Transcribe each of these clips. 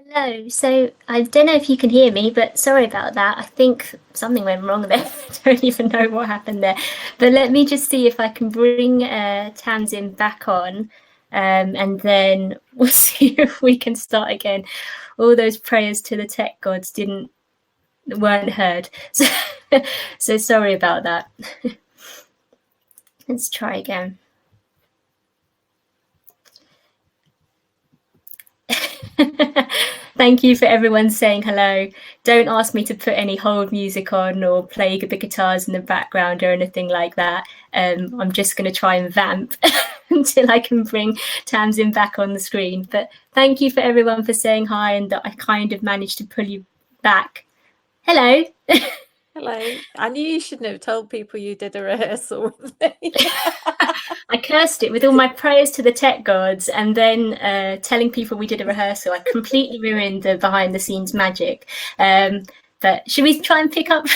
Hello. So I don't know if you can hear me, but sorry about that. I think something went wrong there. I don't even know what happened there. But let me just see if I can bring Tamsin back on, and then we'll see if we can start again. All those prayers to the tech gods weren't heard. So sorry about that. Let's try again. Thank you for everyone saying hello. Don't ask me to put any hold music on or play the guitars in the background or anything like that. I'm just going to try and vamp until I can bring Tamsin back on the screen. But thank you for everyone for saying hi and that I kind of managed to pull you back. Hello. Hello. I knew you shouldn't have told people you did a rehearsal with me. I cursed it with all my prayers to the tech gods and then telling people we did a rehearsal. I completely ruined the behind the scenes magic. But should we try and pick up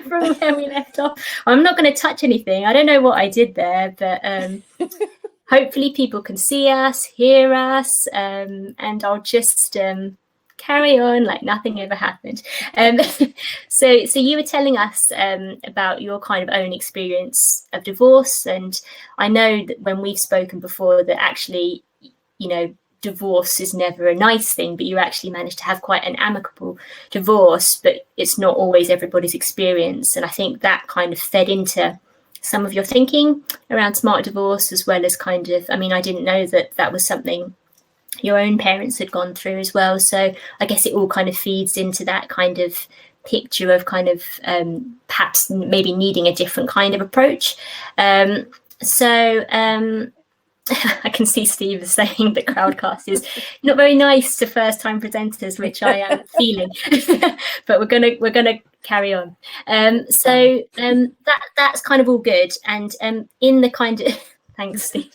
from where we left off? I'm not going to touch anything. I don't know what I did there, but hopefully people can see us, hear us, and I'll just carry on like nothing ever happened. So you were telling us about your kind of own experience of divorce, and I know that when we've spoken before that actually, divorce is never a nice thing, but you actually managed to have quite an amicable divorce, but it's not always everybody's experience. And I think that kind of fed into some of your thinking around smart divorce, as well as kind of, I mean, I didn't know that was something your own parents had gone through as well. So I guess it all kind of feeds into that kind of picture of kind of perhaps maybe needing a different kind of approach. So I can see Steve is saying that Crowdcast is not very nice to first-time presenters, which I am feeling. But we're gonna carry on. That's kind of all good. And in the kind of thanks, Steve.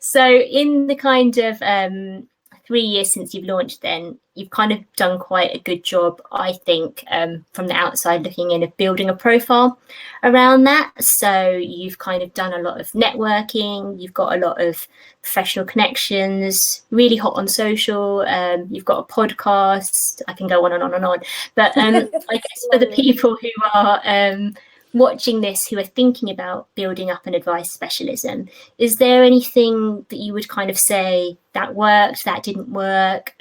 So in the kind of 3 years since you've launched, then you've kind of done quite a good job, I think, from the outside looking in, of building a profile around that. So you've kind of done a lot of networking, you've got a lot of professional connections, really hot on social, you've got a podcast. I can go on and on and on. But I guess for the people who are watching this, who are thinking about building up an advice specialism, is there anything that you would kind of say that worked, that didn't work,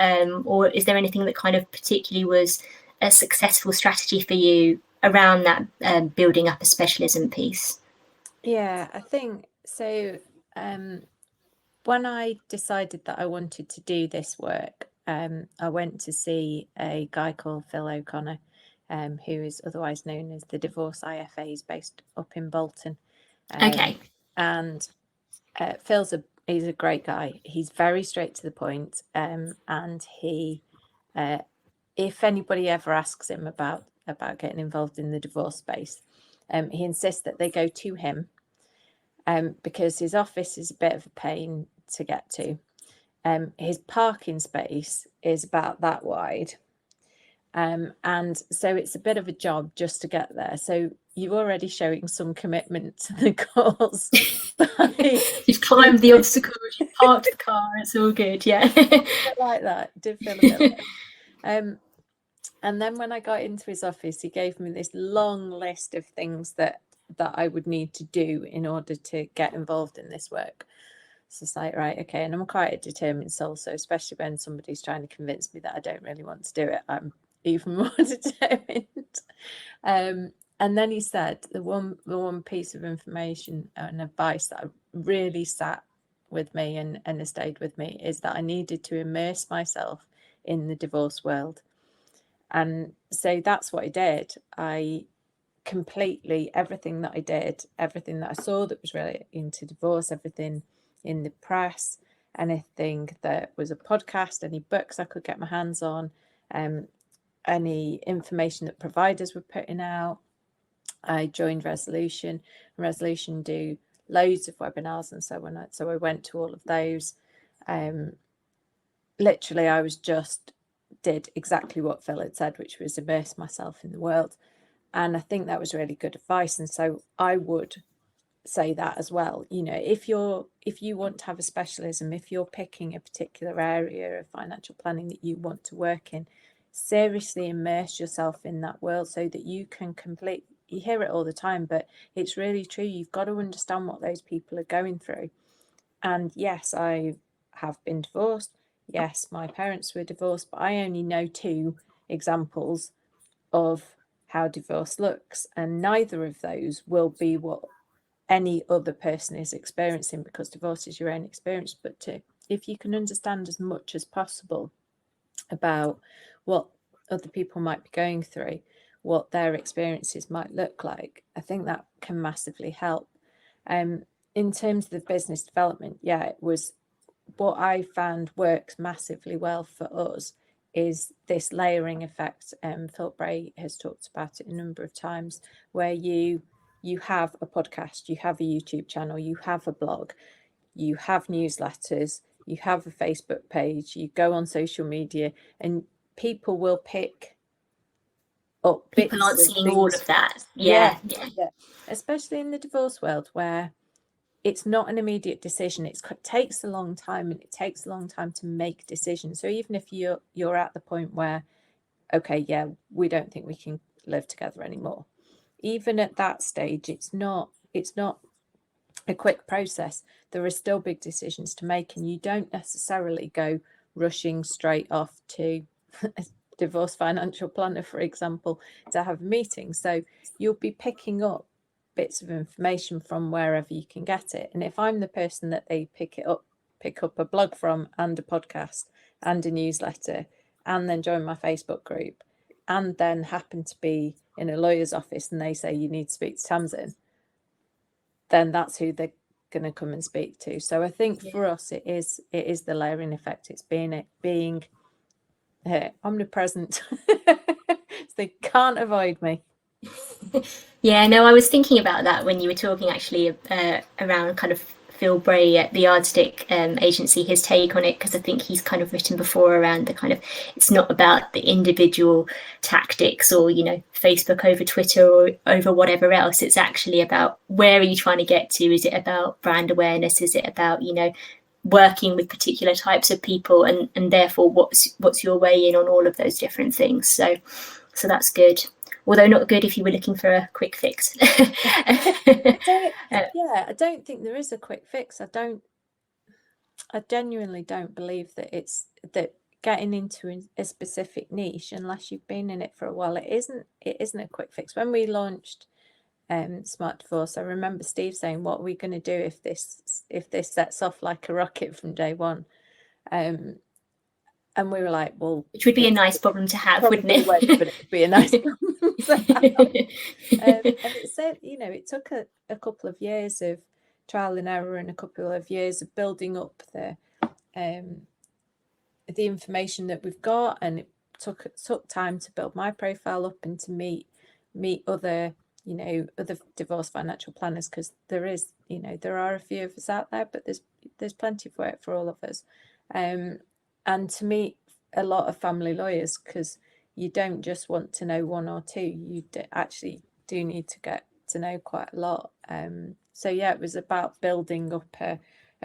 or is there anything that kind of particularly was a successful strategy for you around that building up a specialism piece? Yeah, I think so. When I decided that I wanted to do this work, I went to see a guy called Phil O'Connor, who is otherwise known as the Divorce IFA. He's based up in Bolton. Okay. And he's a great guy. He's very straight to the point, and he, if anybody ever asks him about getting involved in the divorce space, he insists that they go to him, because his office is a bit of a pain to get to. His parking space is about that wide. And so it's a bit of a job just to get there. So you're already showing some commitment to the cause. You've climbed the obstacles, you've parked the car, it's all good, yeah. I like that. Did feel a bit like. And then when I got into his office, he gave me this long list of things that I would need to do in order to get involved in this work. So it's like, right, okay. And I'm quite a determined soul, so especially when somebody's trying to convince me that I don't really want to do it, I'm even more determined. And then he said the one piece of information and advice that really sat with me and has stayed with me is that I needed to immerse myself in the divorce world. And so that's what I did. I completely, everything that I did, everything that I saw that was relating to divorce, everything in the press, anything that was a podcast, any books I could get my hands on, any information that providers were putting out. I joined Resolution. Resolution do loads of webinars and so on. So I went to all of those. Literally, I was just did exactly what Phil had said, which was immerse myself in the world. And I think that was really good advice. And so I would say that as well. You know, if you want to have a specialism, if you're picking a particular area of financial planning that you want to work in, seriously immerse yourself in that world so that you can complete. You hear it all the time, but it's really true. You've got to understand what those people are going through. And yes, I have been divorced. Yes, my parents were divorced, but I only know 2 examples of how divorce looks, and neither of those will be what any other person is experiencing, because divorce is your own experience. But if you can understand as much as possible about what other people might be going through, what their experiences might look like, I think that can massively help. In terms of the business development, yeah, it was what I found works massively well for us is this layering effect. Phil Bray has talked about it a number of times, where you have a podcast, you have a YouTube channel, you have a blog, you have newsletters, you have a Facebook page, you go on social media, and people will pick up People bits aren't of seeing all things. of that. Yeah, Yeah. especially in the divorce world, where it's not an immediate decision. It takes a long time, and it takes a long time to make decisions. So even if you're at the point where, okay, yeah, we don't think we can live together anymore, even at that stage, it's not a quick process. There are still big decisions to make, and you don't necessarily go rushing straight off to a divorce financial planner, for example, to have a meeting. So you'll be picking up bits of information from wherever you can get it. And if I'm the person that they pick up a blog from, and a podcast and a newsletter, and then join my Facebook group, and then happen to be in a lawyer's office and they say you need to speak to Tamsin, then that's who they're going to come and speak to. So I think for us, it is the layering effect. It's being omnipresent. So they can't avoid me. Yeah, no, I was thinking about that when you were talking, actually, around kind of Phil Bray at the Yardstick agency, his take on it, because I think he's kind of written before around the kind of, it's not about the individual tactics or, you know, Facebook over Twitter or over whatever else. It's actually about, where are you trying to get to? Is it about brand awareness? Is it about, you know, working with particular types of people, and therefore what's your way in on all of those different things? So that's good. Although not good if you were looking for a quick fix. I don't think there is a quick fix. I genuinely don't believe that it's that getting into a specific niche, unless you've been in it for a while, it isn't a quick fix. When we launched Smart Divorce, I remember Steve saying, what are we going to do if this sets off like a rocket from day one? And we were like, well, which would be a nice problem to have, wouldn't it? But it would be a nice problem to have. And it said, you know, it took a couple of years of trial and error, and a couple of years of building up the information that we've got, and it took time to build my profile up and to meet other, you know, other divorce financial planners, because there are a few of us out there, but there's plenty of work for all of us. And to meet a lot of family lawyers, because you don't just want to know one or two, you actually do need to get to know quite a lot. So yeah, it was about building up a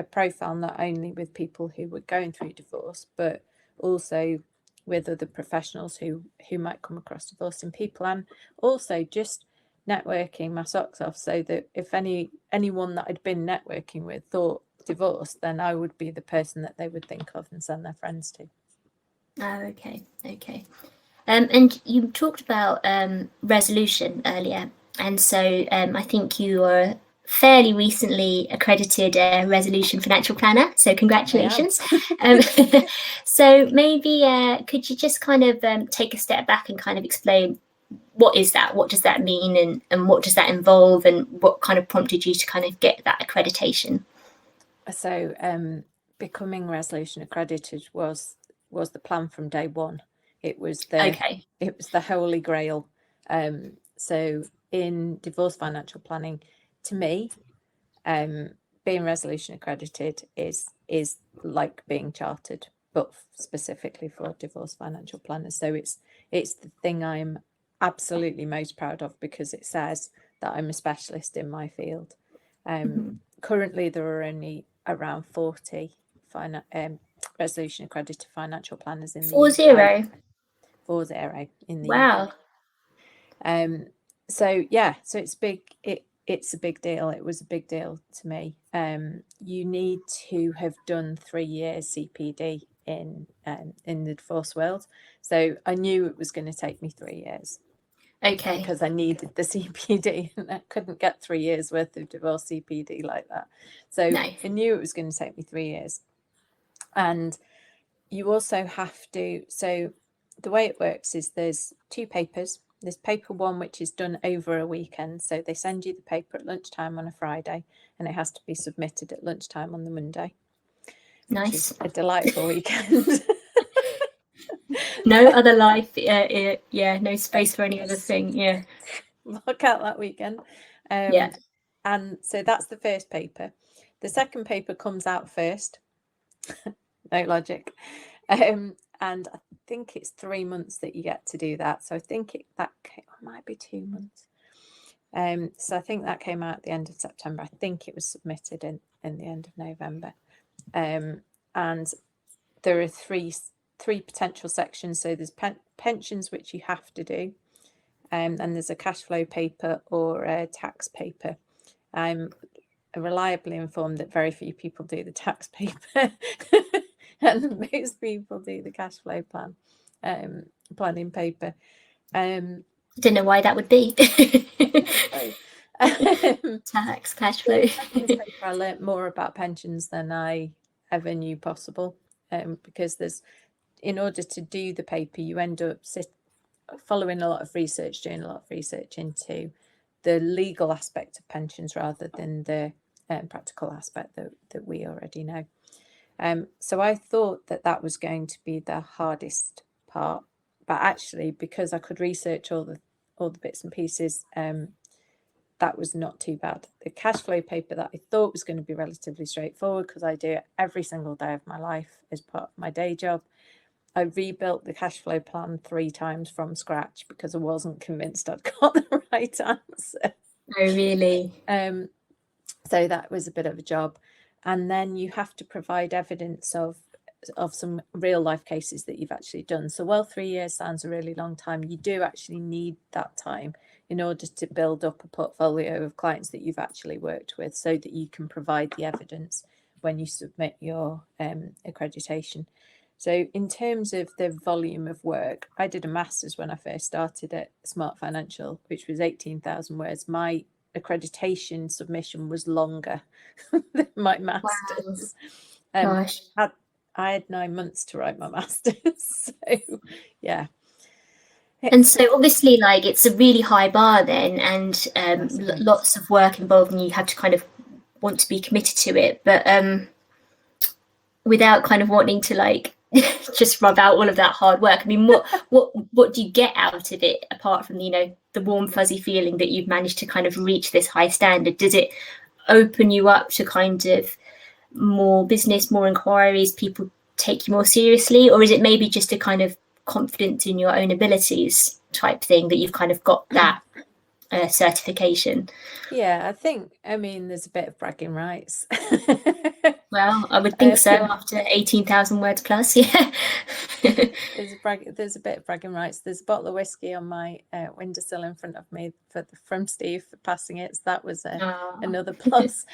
profile, not only with people who were going through divorce, but also with other professionals who might come across divorcing people, and also just networking my socks off, so that if anyone that I'd been networking with thought divorce, then I would be the person that they would think of and send their friends to. Oh, okay. And you talked about resolution earlier, and so I think you are fairly recently accredited resolution financial planner, so congratulations. So maybe could you just kind of take a step back and kind of explain, what is that, what does that mean, and what does that involve, and what kind of prompted you to kind of get that accreditation? So becoming resolution accredited was the plan from day one. It was the holy grail. So in divorce financial planning, to me, being resolution accredited is like being chartered, but specifically for divorce financial planners. So it's the thing I'm absolutely most proud of, because it says that I'm a specialist in my field. Currently, there are only around 40 resolution accredited financial planners in the UK. 40. 40 in the Wow. UK. So yeah, so it's big. It's a big deal. It was a big deal to me. You need to have done 3 years CPD in the divorce world. So I knew it was going to take me 3 years. Okay. Because I needed the CPD and I couldn't get 3 years worth of divorce CPD like that. So No. I knew it was going to take me 3 years. And you also have to, so the way it works is there's 2 papers. There's paper 1, which is done over a weekend. So they send you the paper at lunchtime on a Friday and it has to be submitted at lunchtime on the Monday. Nice. Which is a delightful weekend. No other life. No space for any other thing. Yeah. Look out that weekend. Yeah. And so that's the first paper. The second paper comes out first. No logic. And I think it's 3 months that you get to do that. So I think it might be 2 months. So I think that came out at the end of September. I think it was submitted in the end of November. And there are three potential sections. So there's pensions, which you have to do. And there's a cash flow paper or a tax paper. I'm reliably informed that very few people do the tax paper and most people do the cash flow planning paper. I don't know why that would be. Tax, cash flow. I learnt more about pensions than I ever knew possible, because in order to do the paper, you end up following a lot of research, doing a lot of research into the legal aspect of pensions rather than the practical aspect that we already know. So I thought that was going to be the hardest part, but actually, because I could research all the bits and pieces, that was not too bad. The cash flow paper that I thought was going to be relatively straightforward, because I do it every single day of my life as part of my day job. I rebuilt the cash flow plan 3 times from scratch because I wasn't convinced I'd got the right answer. Oh, really? So that was a bit of a job. And then you have to provide evidence of some real life cases that you've actually done. So while 3 years sounds a really long time, you do actually need that time in order to build up a portfolio of clients that you've actually worked with, so that you can provide the evidence when you submit your accreditation. So in terms of the volume of work, I did a master's when I first started at Smart Financial, which was 18,000 words. My accreditation submission was longer than my master's. Wow. Gosh. I had 9 months to write my master's. So yeah. And so obviously, like, it's a really high bar then, and lots of work involved, and you have to kind of want to be committed to it, but without kind of wanting to like just rub out all of that hard work. I mean, what do you get out of it apart from, the warm fuzzy feeling that you've managed to kind of reach this high standard? Does it open you up to kind of more business, more inquiries, people take you more seriously, or is it maybe just a kind of confidence in your own abilities type thing that you've kind of got that certification? Yeah, I mean, there's a bit of bragging rights. Well, I would think so after 18,000 words plus. Yeah. There's a bit of bragging rights. There's a bottle of whiskey on my windowsill in front of me from Steve for passing it. So that was another plus.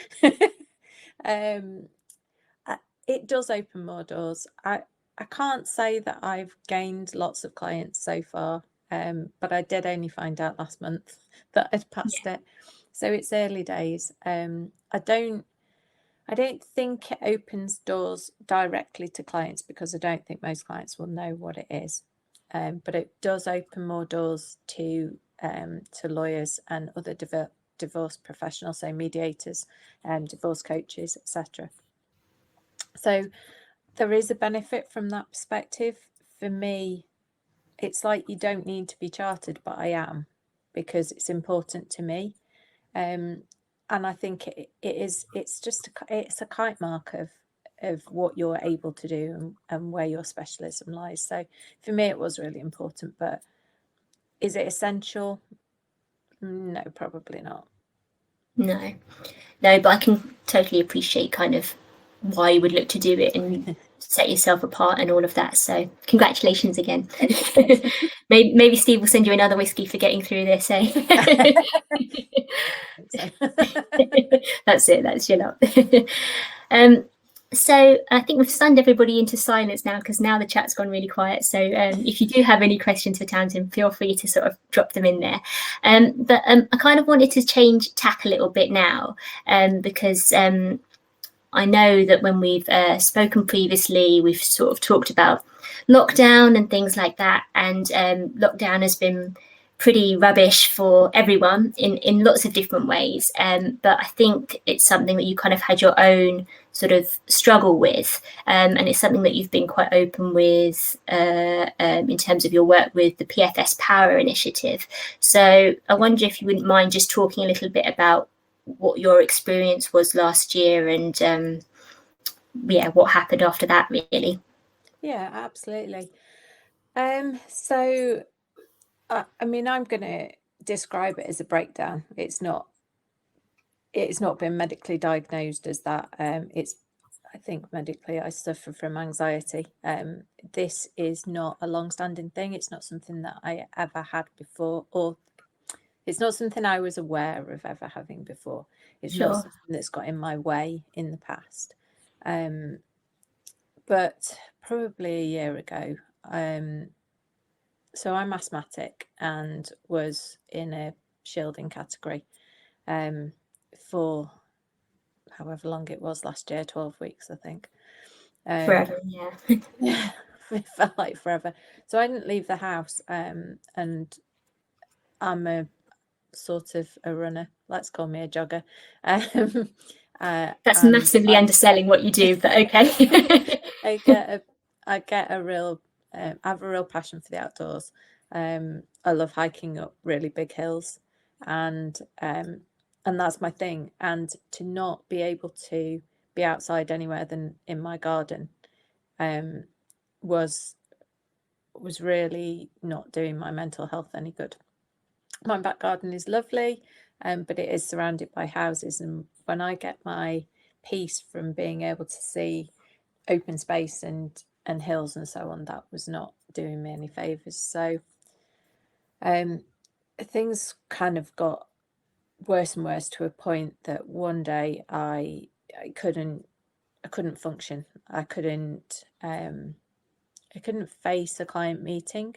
It does open more doors. I can't say that I've gained lots of clients so far, but I did only find out last month that I'd passed it. So it's early days. I don't think it opens doors directly to clients, because I don't think most clients will know what it is. But it does open more doors to lawyers and other divorce professionals, so mediators, divorce coaches, etc. So there is a benefit from that perspective. For me, it's like you don't need to be chartered, but I am, because it's important to me. And I think it's a kite mark of what you're able to do and where your specialism lies. So for me, it was really important. But is it essential? No, probably not. No, but I can totally appreciate kind of why you would look to do it and set yourself apart and all of that. So congratulations again. Maybe Steve will send you another whiskey for getting through this, eh? That's it. That's your lot. So I think we've stunned everybody into silence now, because now the chat's gone really quiet. So if you do have any questions for Tamsin, feel free to sort of drop them in there. But I kind of wanted to change tack a little bit now, because I know that when we've spoken previously, we've sort of talked about lockdown and things like that. And lockdown has been pretty rubbish for everyone in lots of different ways. But I think it's something that you kind of had your own sort of struggle with. And it's something that you've been quite open with in terms of your work with the PFS Power Initiative. So I wonder if you wouldn't mind just talking a little bit about what your experience was last year and what happened after that, really. Yeah, absolutely. So I mean, I'm going to describe it as a breakdown. It's not been medically diagnosed as that. I think medically I suffer from anxiety. This is not a long-standing thing. It's not something that I ever had before, or it's not something I was aware of ever having before. It's not something that's got in my way in the past. But probably a year ago, so I'm asthmatic and was in a shielding category for however long it was last year, 12 weeks, I think. Forever, yeah. Yeah, it felt like forever. So I didn't leave the house, and I'm a sort of a runner. Let's call me a jogger. That's massively underselling what you do, but okay. I get a real, I have a real passion for the outdoors. I love hiking up really big hills, and that's my thing. And to not be able to be outside anywhere than in my garden, was really not doing my mental health any good. My back garden is lovely, but it is surrounded by houses, and when I get my peace from being able to see open space and hills and so on, that was not doing me any favors. So things kind of got worse and worse to a point that one day I couldn't function. I couldn't face a client meeting.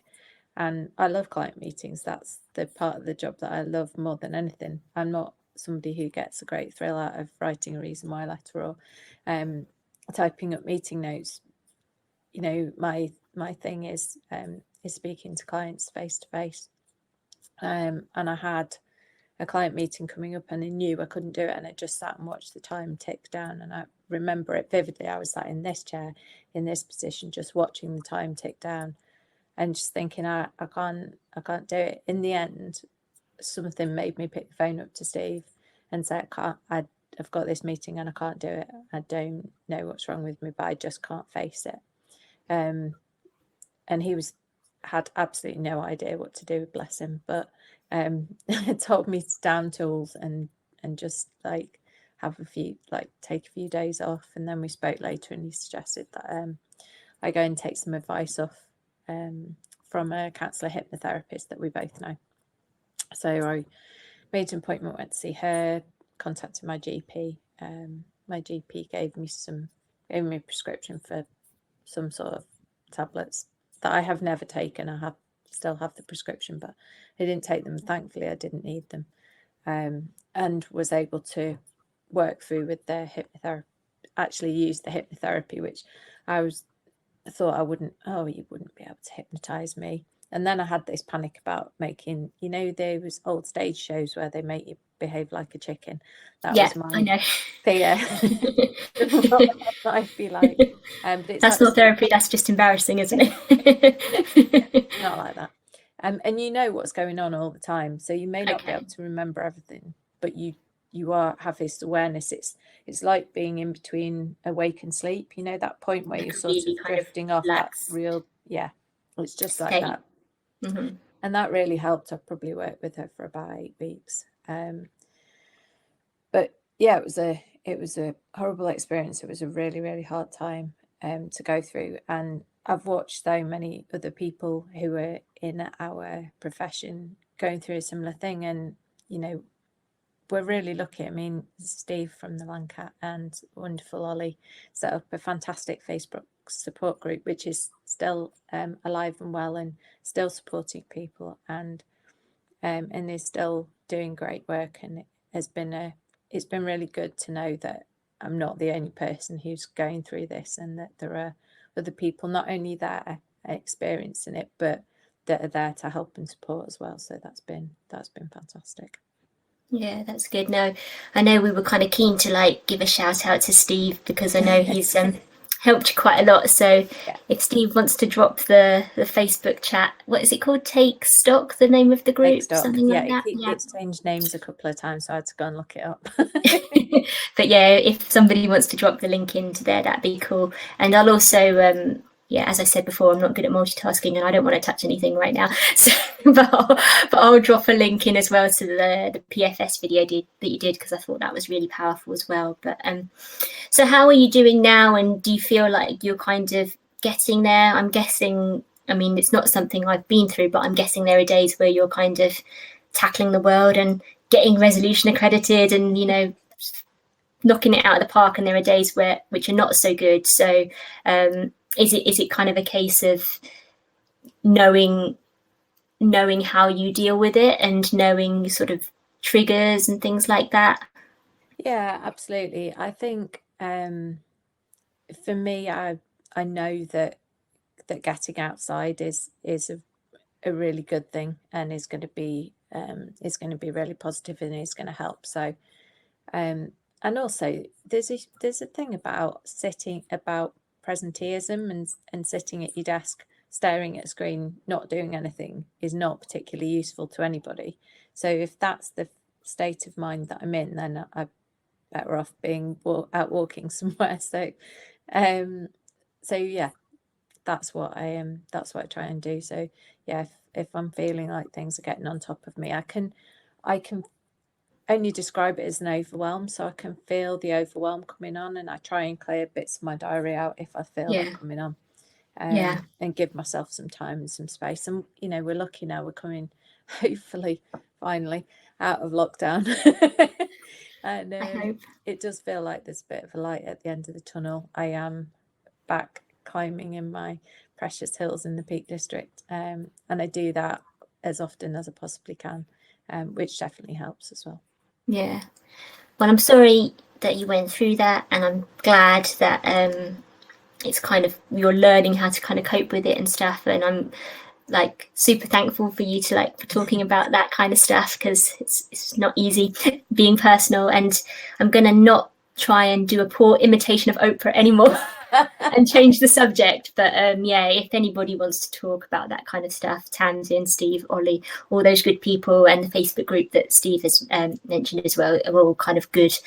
And I love client meetings. That's the part of the job that I love more than anything. I'm not somebody who gets a great thrill out of writing a reason why letter or typing up meeting notes. You know, my thing is speaking to clients face to face. And I had a client meeting coming up, and I knew I couldn't do it, and I just sat and watched the time tick down. And I remember it vividly. I was sat in this chair, in this position, just watching the time tick down. And just thinking, I can't do it. In the end, something made me pick the phone up to Steve and say, I've got this meeting and I can't do it. I don't know what's wrong with me, but I just can't face it. And he had absolutely no idea what to do, bless him. But told me to down tools and just like take a few days off. And then we spoke later, and he suggested that I go and take some advice off from a counsellor hypnotherapist that we both know. So I made an appointment, went to see her, contacted my GP. My GP gave me a prescription for some sort of tablets that I have never taken. I still have the prescription, but I didn't take them. Thankfully, I didn't need them, and was able to work through with the hypnotherapy. Actually, use the hypnotherapy, which I thought you wouldn't be able to hypnotize me. And then I had this panic about making, those old stage shows where they make you behave like a chicken. That was my I know. fear. What that might be like. But that's not therapy, that's just embarrassing, isn't it? Not like that. And what's going on all the time. So you may not be able to remember everything, but you have this awareness. It's like being in between awake and sleep, that point where you're sort of drifting off that real, it's just like that. And that really helped. I probably worked with her for about 8 weeks. yeah, it was a horrible experience. It was a really, really hard time to go through. And I've watched so many other people who are in our profession going through a similar thing. And, you know, we're really lucky. I mean, Steve from the Landcat and wonderful Ollie set up a fantastic Facebook support group, which is still alive and well and still supporting people and is still doing great work. And it has been it's been really good to know that I'm not the only person who's going through this, and that there are other people not only there experiencing it, but that are there to help and support as well. So that's been fantastic. Yeah, that's good. No, I know we were kind of keen to like give a shout out to Steve because I know he's helped you quite a lot. So Yeah. if Steve wants to drop the Facebook chat, what is it called? Take Stock, the name of the group, Take stock. something Yeah, like that. Yeah. it's changed names a couple of times, so I had to go and look it up. But yeah, if somebody wants to drop the link into there, that'd be cool. And I'll also, yeah, as I said before, I'm not good at multitasking and I don't want to touch anything right now. So, but I'll drop a link in as well to the PFS video that you did because I thought that was really powerful as well. But so how are you doing now? And do you feel like you're kind of getting there? I'm guessing. I mean, it's not something I've been through, but I'm guessing there are days where you're kind of tackling the world and getting resolution accredited and, you know, knocking it out of the park, and there are days which are not so good. So is it kind of a case of knowing how you deal with it and knowing sort of triggers and things like that? Yeah, absolutely. I think for me, I know that getting outside is a really good thing and is going to be really positive and is going to help. So and also there's a thing about presenteeism and sitting at your desk staring at a screen not doing anything is not particularly useful to anybody. So if that's the state of mind that I'm in, then I'm better off being out walking somewhere. So yeah, that's what I try and do. So yeah, if I'm feeling like things are getting on top of me, I can only describe it as an overwhelm, so I can feel the overwhelm coming on, and I try and clear bits of my diary out if I feel that coming on, and give myself some time and some space. And you know, we're lucky now, we're coming hopefully finally out of lockdown. And I hope. it does feel like there's a bit of a light at the end of the tunnel. I am back climbing in my precious hills in the Peak District, and I do that as often as I possibly can, which definitely helps as well. Yeah. Well, I'm sorry that you went through that, and I'm glad that it's kind of you're learning how to kind of cope with it and stuff. And I'm like super thankful for you to like for talking about that kind of stuff because it's not easy being personal. And I'm gonna not try and do a poor imitation of Oprah anymore and change the subject. But yeah, if anybody wants to talk about that kind of stuff, Tamsin, Steve, Ollie, all those good people, and the Facebook group that Steve has mentioned as well, are all kind of good,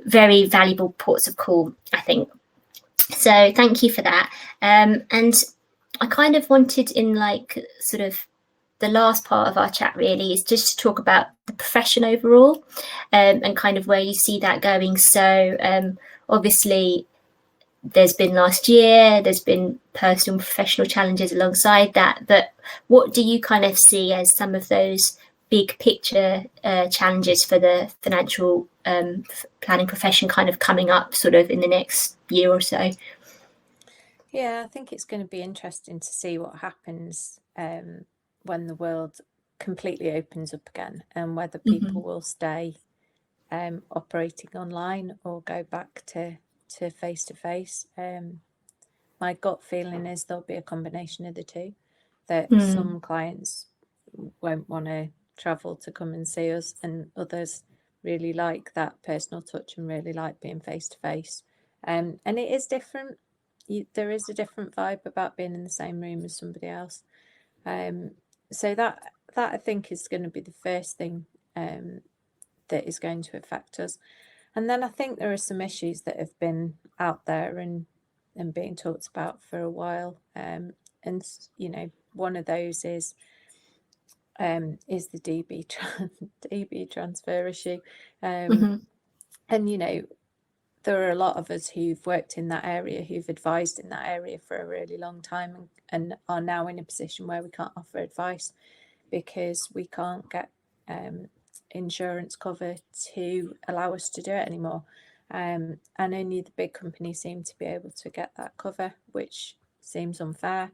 very valuable ports of call, I think. So thank you for that. And I kind of wanted in like sort of the last part of our chat really is just to talk about the profession overall, and kind of where you see that going. So obviously there's been last year, there's been personal and professional challenges alongside that, but what do you kind of see as some of those big picture challenges for the financial planning profession kind of coming up sort of in the next year or so? Yeah, I think it's going to be interesting to see what happens when the world completely opens up again, and whether people will stay operating online or go back to face to face. My gut feeling is there'll be a combination of the two, that some clients won't want to travel to come and see us, and others really like that personal touch and really like being face to face. And it is different. There is a different vibe about being in the same room as somebody else. So that I think is going to be the first thing that is going to affect us. And then I think there are some issues that have been out there and being talked about for a while. And you know, one of those is the DB transfer issue. And, you know, there are a lot of us who've worked in that area, who've advised in that area for a really long time, and are now in a position where we can't offer advice because we can't get insurance cover to allow us to do it anymore. And only the big companies seem to be able to get that cover, which seems unfair.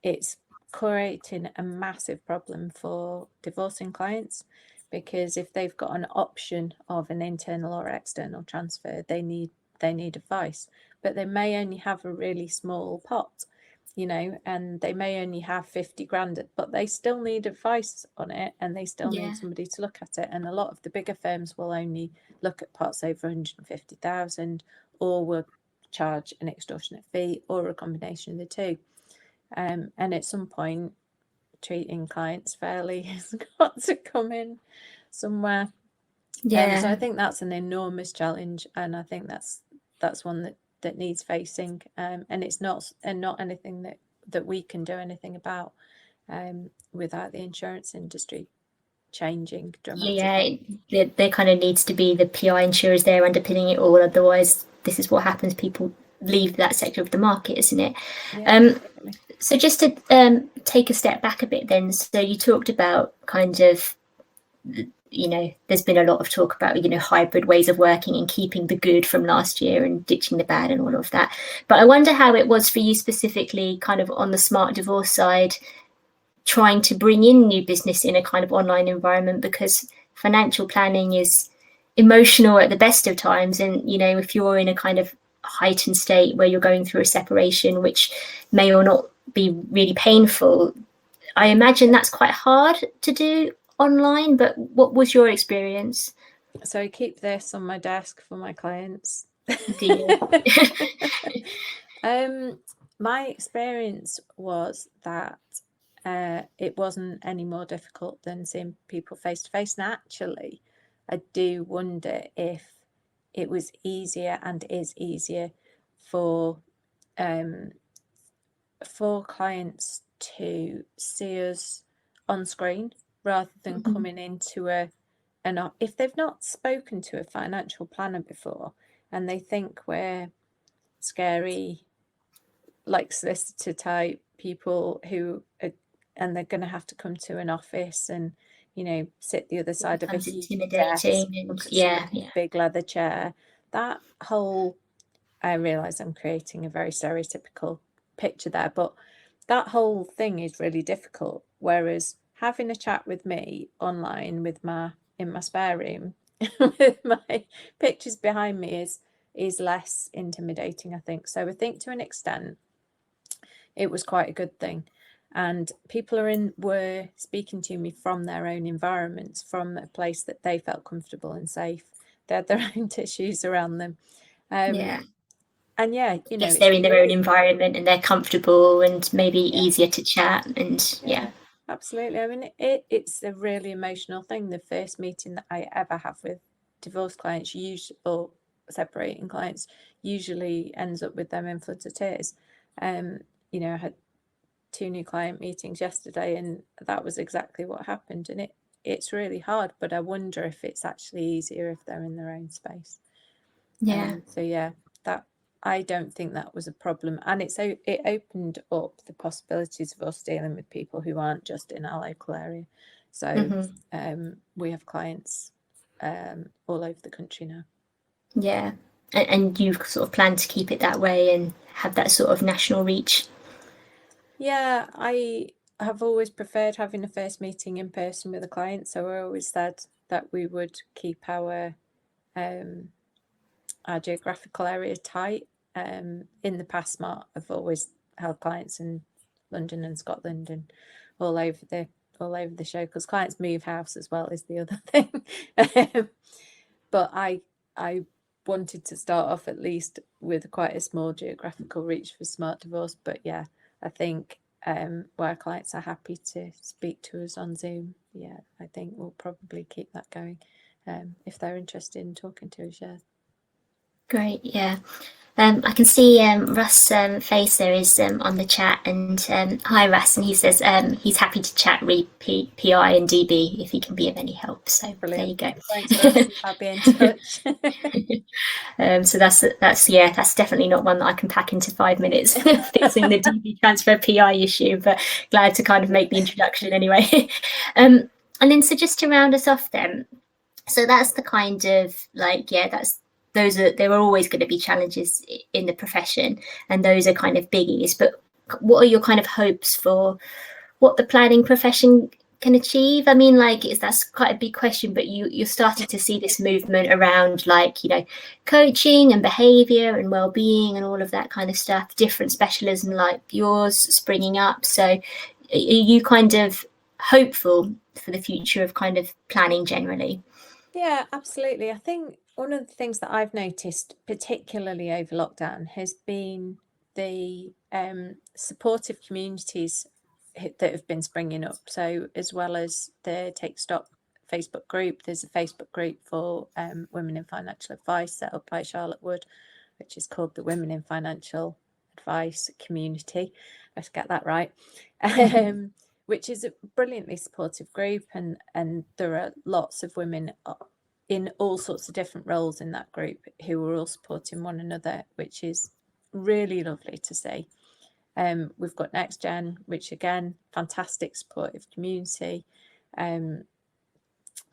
It's creating a massive problem for divorcing clients, because if they've got an option of an internal or external transfer, they need advice, but they may only have a really small pot, you know, and they may only have 50 grand, but they still need advice on it, and they still need somebody to look at it. And a lot of the bigger firms will only look at pots over 150,000, or will charge an extortionate fee, or a combination of the two. And at some point, treating clients fairly has got to come in somewhere. So I think that's an enormous challenge, and I think that's one that needs facing, and it's not anything that we can do anything about without the insurance industry changing dramatically. There kind of needs to be the PI insurers there underpinning it all. Otherwise, this is what happens. People leave that sector of the market, isn't it? Absolutely. So just to take a step back a bit then, so you talked about kind of, you know, there's been a lot of talk about, you know, hybrid ways of working and keeping the good from last year and ditching the bad and all of that. But I wonder how it was for you specifically, kind of on the smart divorce side, trying to bring in new business in a kind of online environment, because financial planning is emotional at the best of times. And, you know, if you're in a kind of heightened state where you're going through a separation, which may or not be really painful, I imagine that's quite hard to do online. But what was your experience? So I keep this on my desk for my clients. My experience was that it wasn't any more difficult than seeing people face to face. And actually, I do wonder if it was easier and is easier for clients to see us on screen rather than coming into if they've not spoken to a financial planner before and they think we're scary, like solicitor type people and they're going to have to come to an office and, you know, sit the other side of a huge desk, and big leather chair. That whole, I realise I'm creating a very stereotypical picture there, but that whole thing is really difficult. Whereas having a chat with me online in my spare room with my pictures behind me is less intimidating, I think. So I think to an extent it was quite a good thing. And people were speaking to me from their own environments, from a place that they felt comfortable and safe. They had their own tissues around them. And yeah, you know, they're in their own environment and they're comfortable and maybe easier to chat. And absolutely. I mean, it's a really emotional thing. The first meeting that I ever have with divorced clients, or separating clients, usually ends up with them in floods of tears. You know, I had 2 new client meetings yesterday, and that was exactly what happened. And it's really hard, but I wonder if it's actually easier if they're in their own space. So yeah, that I don't think that was a problem, and it opened up the possibilities of us dealing with people who aren't just in our local area. So we have clients all over the country now. Yeah, and you sort of plan to keep it that way and have that sort of national reach. Yeah, I have always preferred having a first meeting in person with a client, so I always said that we would keep our geographical area tight. In the past, I've always held clients in London and Scotland and all over the show, because clients move house as well is the other thing. But I wanted to start off at least with quite a small geographical reach for Smart Divorce. But yeah, I think where clients are happy to speak to us on Zoom, yeah, I think we'll probably keep that going if they're interested in talking to us. Yeah. Great, yeah. I can see Russ' face there is on the chat, and hi Russ, and he says he's happy to chat PI and DB if he can be of any help. So Brilliant. There you go. Thanks, Russ. I'll be in touch. So that's definitely not one that I can pack into 5 minutes fixing the DB transfer PI issue, but glad to kind of make the introduction anyway. And then so just to round us off then, so that's the kind of like, yeah, there are always going to be challenges in the profession, and those are kind of biggies. But what are your kind of hopes for what the planning profession can achieve? I mean, like, that's quite a big question, but you're starting to see this movement around, like, you know, coaching and behavior and well-being and all of that kind of stuff, different specialism like yours springing up. So are you kind of hopeful for the future of kind of planning generally? Yeah, absolutely. I think one of the things that I've noticed, particularly over lockdown, has been the supportive communities that have been springing up. So as well as the Take Stock Facebook group, there's a Facebook group for women in financial advice set up by Charlotte Wood, which is called the Women in Financial Advice Community. Let's get that right. Which is a brilliantly supportive group, and there are lots of women in all sorts of different roles in that group who are all supporting one another, which is really lovely to see. We've got Next Gen, which again, fantastic supportive community.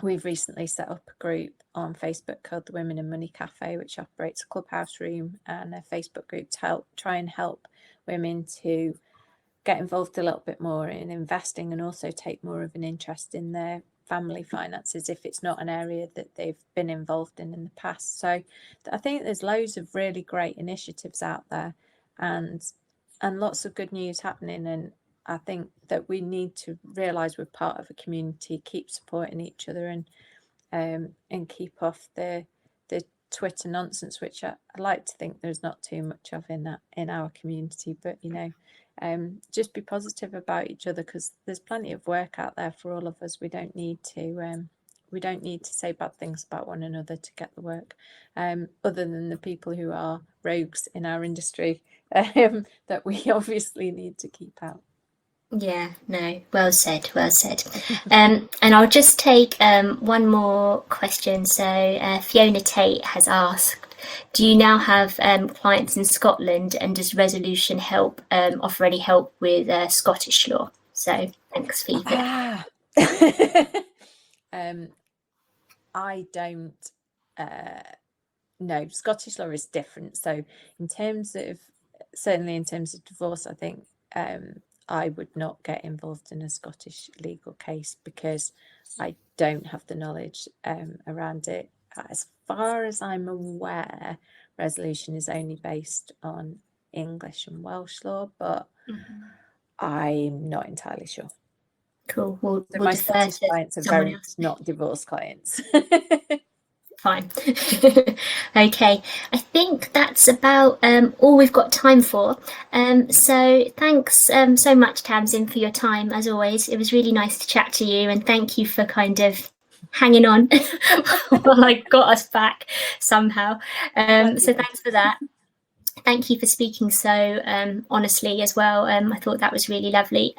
We've recently set up a group on Facebook called the Women in Money Cafe, which operates a clubhouse room and a Facebook group to try and help women to get involved a little bit more in investing, and also take more of an interest in their family finances if it's not an area that they've been involved in the past. So I think there's loads of really great initiatives out there, and lots of good news happening. And I think that we need to realise we're part of a community, keep supporting each other, and keep off the Twitter nonsense, which I like to think there's not too much of in our community. But you know, just be positive about each other, because there's plenty of work out there for all of us. We don't need to say bad things about one another to get the work, other than the people who are rogues in our industry, that we obviously need to keep out. Yeah, no, well said, well said. And I'll just take one more question. So Fiona Tate has asked, do you now have clients in Scotland, and does Resolution help offer any help with Scottish law? So thanks, Fiona. I don't no, Scottish law is different. So certainly in terms of divorce, I think I would not get involved in a Scottish legal case, because I don't have the knowledge around it. As far as I'm aware, Resolution is only based on English and Welsh law, but I'm not entirely sure. Cool. We'll my defer Scottish to clients are someone very else. not divorce clients. Fine. Okay, I think that's about all we've got time for. So thanks so much, Tamsin, for your time. As always, it was really nice to chat to you, and thank you for kind of hanging on while I got us back somehow. So thanks for that. Thank you for speaking so honestly as well. I thought that was really lovely.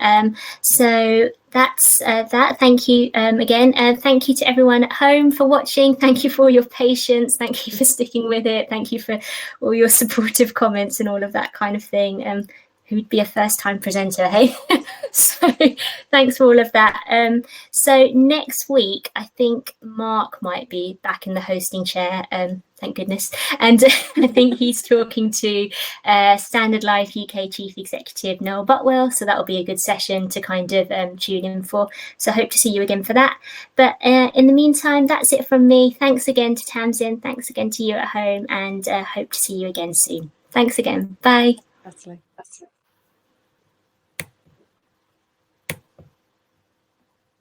So that's that. Thank you again. Thank you to everyone at home for watching. Thank you for all your patience. Thank you for sticking with it. Thank you for all your supportive comments and all of that kind of thing. Who'd be a first-time presenter, hey? So thanks for all of that. So next week, I think Mark might be back in the hosting chair. Thank goodness. And I think he's talking to Standard Life UK Chief Executive Noel Butwell. So that'll be a good session to kind of tune in for. So I hope to see you again for that. But in the meantime, that's it from me. Thanks again to Tamsin. Thanks again to you at home, and hope to see you again soon. Thanks again. Bye. Absolutely.